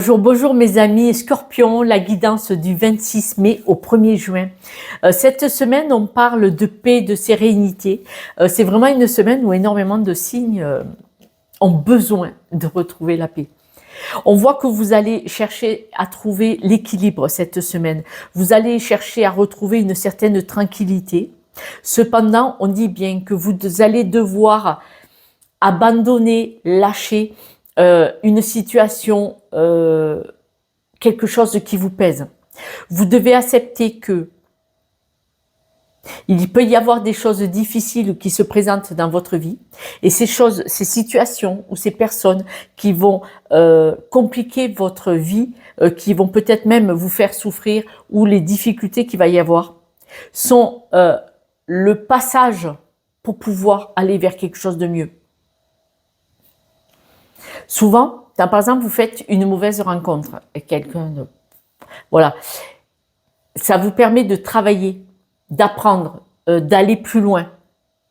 Bonjour, bonjour mes amis Scorpion, la guidance du 26 mai au 1er juin. Cette semaine, on parle de paix, de sérénité. C'est vraiment une semaine où énormément de signes ont besoin de retrouver la paix. On voit que vous allez chercher à trouver l'équilibre cette semaine. Vous allez chercher à retrouver une certaine tranquillité. Cependant, on dit bien que vous allez devoir abandonner, lâcher une situation, quelque chose qui vous pèse. Vous devez accepter que il peut y avoir des choses difficiles qui se présentent dans votre vie et ces choses, ces situations ou ces personnes qui vont compliquer votre vie, qui vont peut-être même vous faire souffrir ou les difficultés qu'il va y avoir sont le passage pour pouvoir aller vers quelque chose de mieux. Souvent, quand par exemple vous faites une mauvaise rencontre avec quelqu'un, voilà, ça vous permet de travailler, d'apprendre, d'aller plus loin,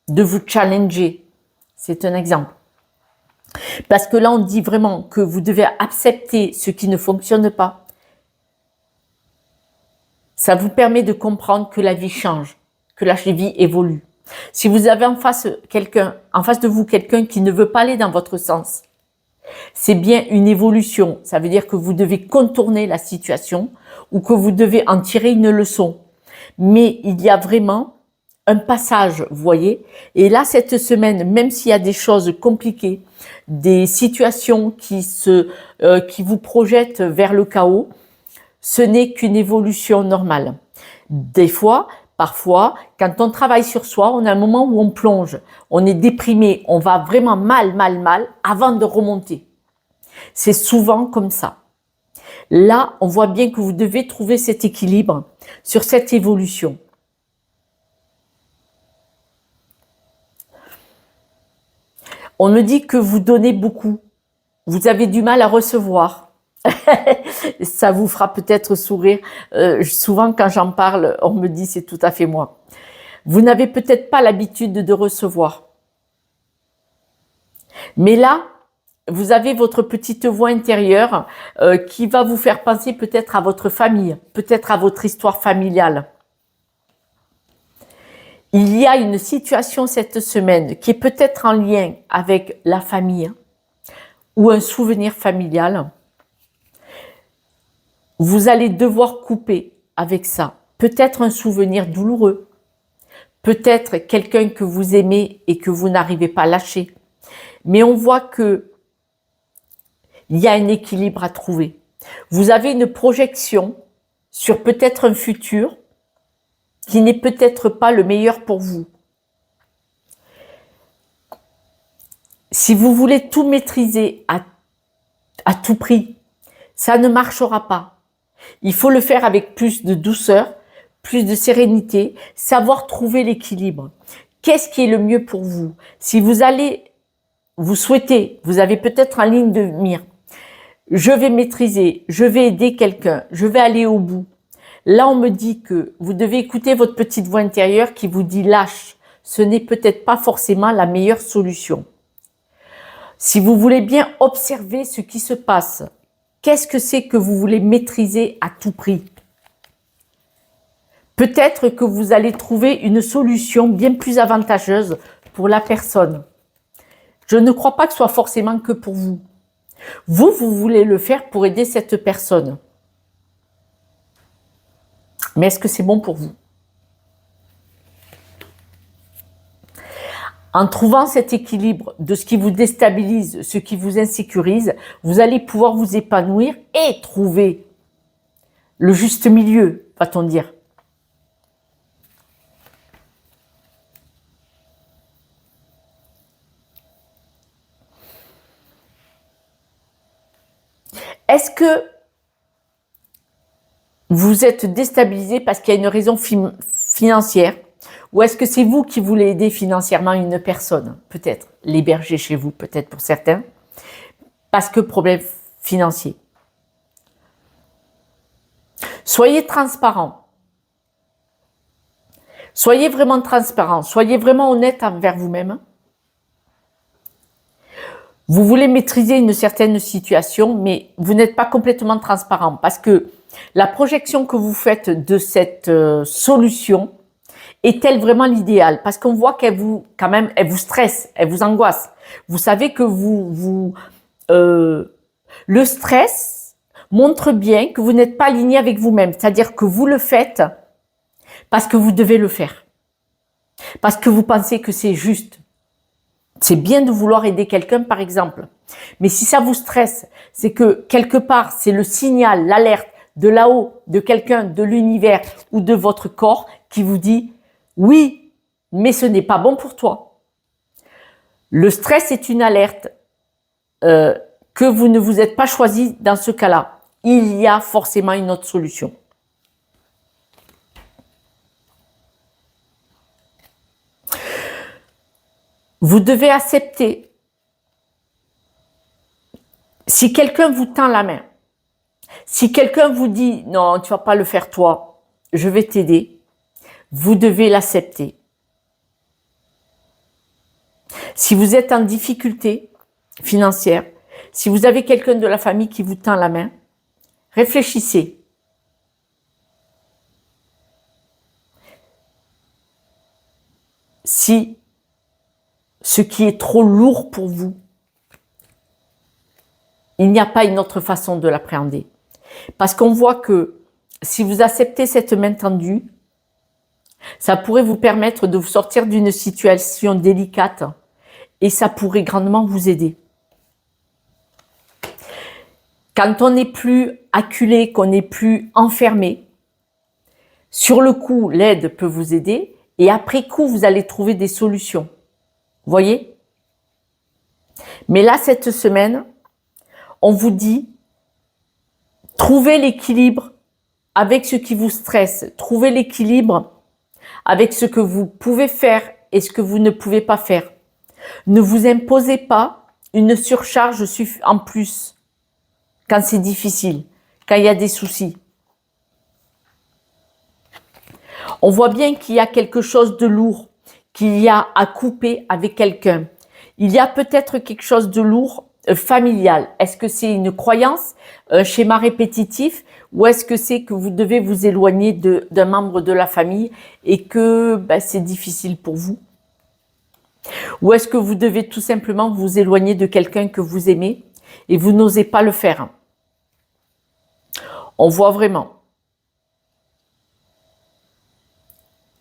de vous challenger. C'est un exemple. Parce que là, on dit vraiment que vous devez accepter ce qui ne fonctionne pas. Ça vous permet de comprendre que la vie change, que la vie évolue. Si vous avez en face de vous quelqu'un qui ne veut pas aller dans votre sens, c'est bien une évolution. Ça veut dire que vous devez contourner la situation ou que vous devez en tirer une leçon. Mais il y a vraiment un passage, vous voyez. Et là, cette semaine, même s'il y a des choses compliquées, des situations qui vous projettent vers le chaos, ce n'est qu'une évolution normale. Des fois, parfois, quand on travaille sur soi, on a un moment où on plonge, on est déprimé, on va vraiment mal avant de remonter. C'est souvent comme ça. Là, on voit bien que vous devez trouver cet équilibre sur cette évolution. On me dit que vous donnez beaucoup. Vous avez du mal à recevoir. Ça vous fera peut-être sourire. Souvent, quand j'en parle, on me dit c'est tout à fait moi. Vous n'avez peut-être pas l'habitude de recevoir. Mais là, vous avez votre petite voix intérieure qui va vous faire penser peut-être à votre famille, peut-être à votre histoire familiale. Il y a une situation cette semaine qui est peut-être en lien avec la famille ou un souvenir familial. Vous allez devoir couper avec ça. Peut-être un souvenir douloureux, peut-être quelqu'un que vous aimez et que vous n'arrivez pas à lâcher. Mais on voit que il y a un équilibre à trouver. Vous avez une projection sur peut-être un futur qui n'est peut-être pas le meilleur pour vous. Si vous voulez tout maîtriser à tout prix, ça ne marchera pas. Il faut le faire avec plus de douceur, plus de sérénité, savoir trouver l'équilibre. Qu'est-ce qui est le mieux pour vous? Si vous souhaitez, vous avez peut-être en ligne de mire, je vais maîtriser, je vais aider quelqu'un, je vais aller au bout. Là, on me dit que vous devez écouter votre petite voix intérieure qui vous dit lâche. Ce n'est peut-être pas forcément la meilleure solution. Si vous voulez bien observer ce qui se passe, qu'est-ce que c'est que vous voulez maîtriser à tout prix? Peut-être que vous allez trouver une solution bien plus avantageuse pour la personne. Je ne crois pas que ce soit forcément que pour vous. Vous voulez le faire pour aider cette personne. Mais est-ce que c'est bon pour vous? En trouvant cet équilibre de ce qui vous déstabilise, ce qui vous insécurise, vous allez pouvoir vous épanouir et trouver le juste milieu, va-t-on dire. Est-ce que vous êtes déstabilisé parce qu'il y a une raison financière? Ou est-ce que c'est vous qui voulez aider financièrement une personne? Peut-être l'héberger chez vous, peut-être pour certains. Parce que problème financier. Soyez transparent. Soyez vraiment transparent. Soyez vraiment honnête envers vous-même. Vous voulez maîtriser une certaine situation, mais vous n'êtes pas complètement transparent parce que la projection que vous faites de cette solution est-elle vraiment l'idéal? Parce qu'on voit qu'elle vous, quand même, elle vous stresse, elle vous angoisse. Vous savez que le stress montre bien que vous n'êtes pas aligné avec vous-même. C'est-à-dire que vous le faites parce que vous devez le faire. Parce que vous pensez que c'est juste. C'est bien de vouloir aider quelqu'un, par exemple. Mais si ça vous stresse, c'est que quelque part, c'est le signal, l'alerte de là-haut, de quelqu'un, de l'univers ou de votre corps qui vous dit « Oui, mais ce n'est pas bon pour toi ». Le stress est une alerte que vous ne vous êtes pas choisi dans ce cas-là. Il y a forcément une autre solution. Vous devez accepter. Si quelqu'un vous tend la main, si quelqu'un vous dit « Non, tu vas pas le faire toi, je vais t'aider », vous devez l'accepter. Si vous êtes en difficulté financière, si vous avez quelqu'un de la famille qui vous tend la main, réfléchissez. Si ce qui est trop lourd pour vous, il n'y a pas une autre façon de l'appréhender. Parce qu'on voit que si vous acceptez cette main tendue, ça pourrait vous permettre de vous sortir d'une situation délicate et ça pourrait grandement vous aider. Quand on n'est plus acculé, qu'on n'est plus enfermé, sur le coup, l'aide peut vous aider et après coup, vous allez trouver des solutions. Vous voyez? Mais là, cette semaine, on vous dit, trouvez l'équilibre avec ce qui vous stresse, trouvez l'équilibre avec ce que vous pouvez faire et ce que vous ne pouvez pas faire. Ne vous imposez pas une surcharge en plus quand c'est difficile, quand il y a des soucis. On voit bien qu'il y a quelque chose de lourd, qu'il y a à couper avec quelqu'un. Il y a peut-être quelque chose de lourd familial. Est-ce que c'est une croyance, un schéma répétitif, ou est-ce que c'est que vous devez vous éloigner d'un membre de la famille et que c'est difficile pour vous? Ou est-ce que vous devez tout simplement vous éloigner de quelqu'un que vous aimez et vous n'osez pas le faire? On voit vraiment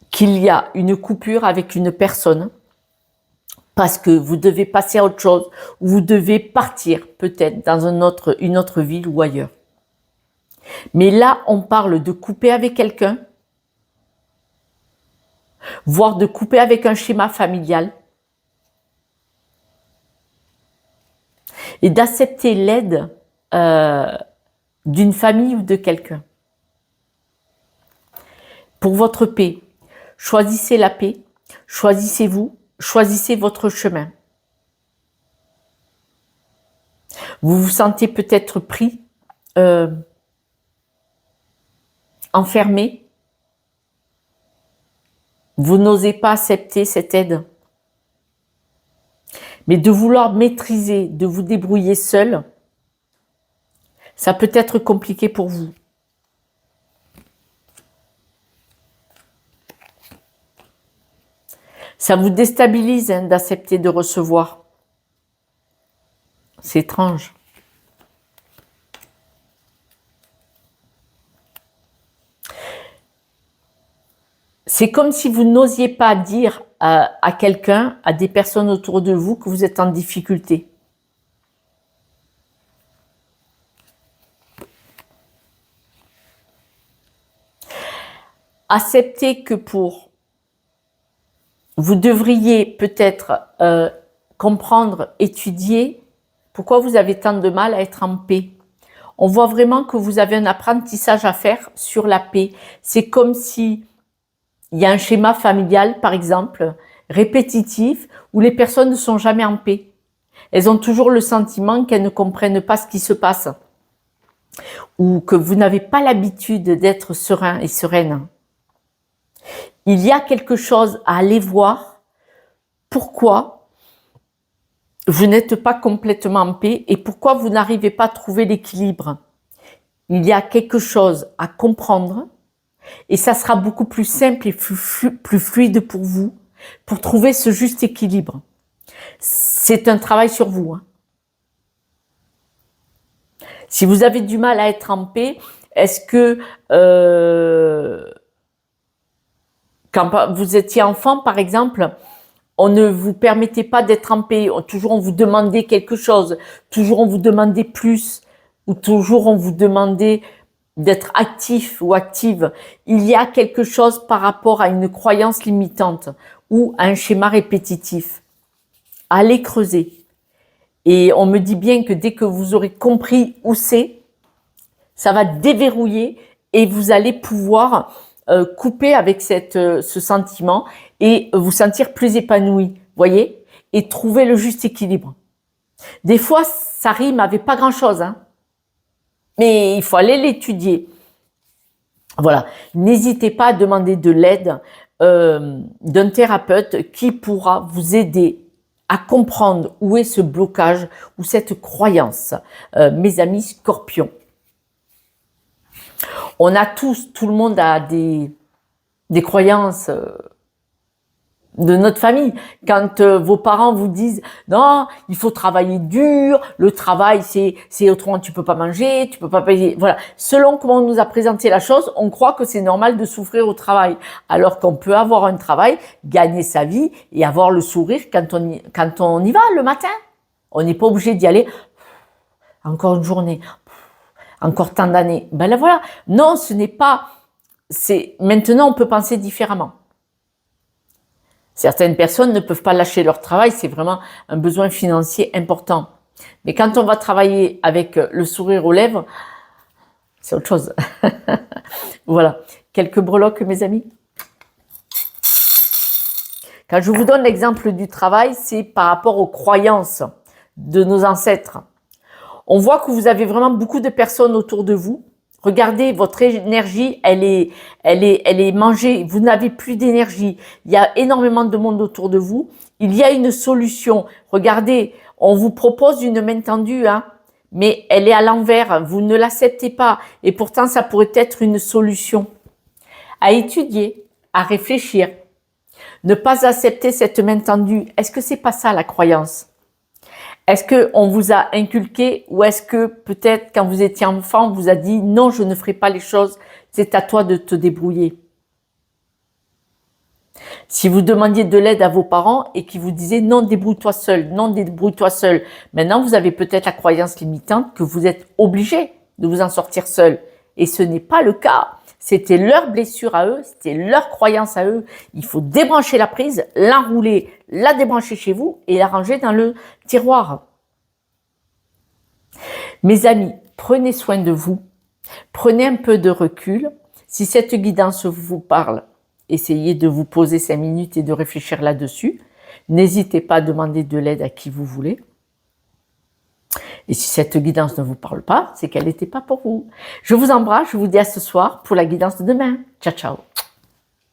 qu'il y a une coupure avec une personne parce que vous devez passer à autre chose ou vous devez partir peut-être dans une autre ville ou ailleurs. Mais là, on parle de couper avec quelqu'un, voire de couper avec un schéma familial et d'accepter l'aide d'une famille ou de quelqu'un. Pour votre paix, choisissez la paix, choisissez-vous, choisissez votre chemin. Vous vous sentez peut-être pris, enfermé. Vous n'osez pas accepter cette aide. Mais de vouloir maîtriser, de vous débrouiller seul, ça peut être compliqué pour vous. Ça vous déstabilise d'accepter de recevoir. C'est étrange. C'est comme si vous n'osiez pas dire à quelqu'un, à des personnes autour de vous, que vous êtes en difficulté. Acceptez que vous devriez peut-être comprendre, étudier pourquoi vous avez tant de mal à être en paix. On voit vraiment que vous avez un apprentissage à faire sur la paix. C'est comme si il y a un schéma familial, par exemple, répétitif, où les personnes ne sont jamais en paix. Elles ont toujours le sentiment qu'elles ne comprennent pas ce qui se passe. Ou que vous n'avez pas l'habitude d'être serein et sereine. Il y a quelque chose à aller voir. Pourquoi vous n'êtes pas complètement en paix. Et pourquoi vous n'arrivez pas à trouver l'équilibre? Il y a quelque chose à comprendre et ça sera beaucoup plus simple et plus fluide pour vous pour trouver ce juste équilibre. C'est un travail sur vous, hein. Si vous avez du mal à être en paix, est-ce que quand vous étiez enfant, par exemple, on ne vous permettait pas d'être en paix, toujours on vous demandait quelque chose, toujours on vous demandait plus, ou toujours on vous demandait d'être actif ou active. Il y a quelque chose par rapport à une croyance limitante ou à un schéma répétitif. Allez creuser. Et on me dit bien que dès que vous aurez compris où c'est, ça va déverrouiller et vous allez pouvoir couper avec ce sentiment et vous sentir plus épanoui, voyez, et trouver le juste équilibre. Des fois, ça rime avec pas grand-chose, hein, mais il faut aller l'étudier. Voilà, n'hésitez pas à demander de l'aide d'un thérapeute qui pourra vous aider à comprendre où est ce blocage ou cette croyance, mes amis scorpions. On a tous, tout le monde a des croyances de notre famille. Quand vos parents vous disent non, il faut travailler dur, le travail c'est autrement tu peux pas manger, tu peux pas payer. Voilà. Selon comment on nous a présenté la chose, on croit que c'est normal de souffrir au travail, alors qu'on peut avoir un travail, gagner sa vie et avoir le sourire quand on y va le matin. On n'est pas obligé d'y aller. Encore une journée, encore tant d'années. Ben là voilà. Non, ce n'est pas. C'est maintenant on peut penser différemment. Certaines personnes ne peuvent pas lâcher leur travail, c'est vraiment un besoin financier important. Mais quand on va travailler avec le sourire aux lèvres, c'est autre chose. Voilà, quelques breloques mes amis. Quand je vous donne l'exemple du travail, c'est par rapport aux croyances de nos ancêtres. On voit que vous avez vraiment beaucoup de personnes autour de vous. Regardez, votre énergie, elle est mangée. Vous n'avez plus d'énergie. Il y a énormément de monde autour de vous. Il y a une solution. Regardez, on vous propose une main tendue, hein, mais elle est à l'envers. Vous ne l'acceptez pas. Et pourtant, ça pourrait être une solution. À étudier, à réfléchir. Ne pas accepter cette main tendue. Est-ce que c'est pas ça la croyance? Est-ce qu'on vous a inculqué ou est-ce que peut-être quand vous étiez enfant, on vous a dit non, je ne ferai pas les choses, c'est à toi de te débrouiller. Si vous demandiez de l'aide à vos parents et qu'ils vous disaient non, débrouille-toi seul, non, débrouille-toi seul, maintenant vous avez peut-être la croyance limitante que vous êtes obligé de vous en sortir seul. Et ce n'est pas le cas. C'était leur blessure à eux, c'était leur croyance à eux. Il faut débrancher la prise, l'enrouler, la débrancher chez vous et la ranger dans le tiroir. Mes amis, prenez soin de vous, prenez un peu de recul. Si cette guidance vous parle, essayez de vous poser 5 minutes et de réfléchir là-dessus. N'hésitez pas à demander de l'aide à qui vous voulez. Et si cette guidance ne vous parle pas, c'est qu'elle n'était pas pour vous. Je vous embrasse, je vous dis à ce soir pour la guidance de demain. Ciao, ciao.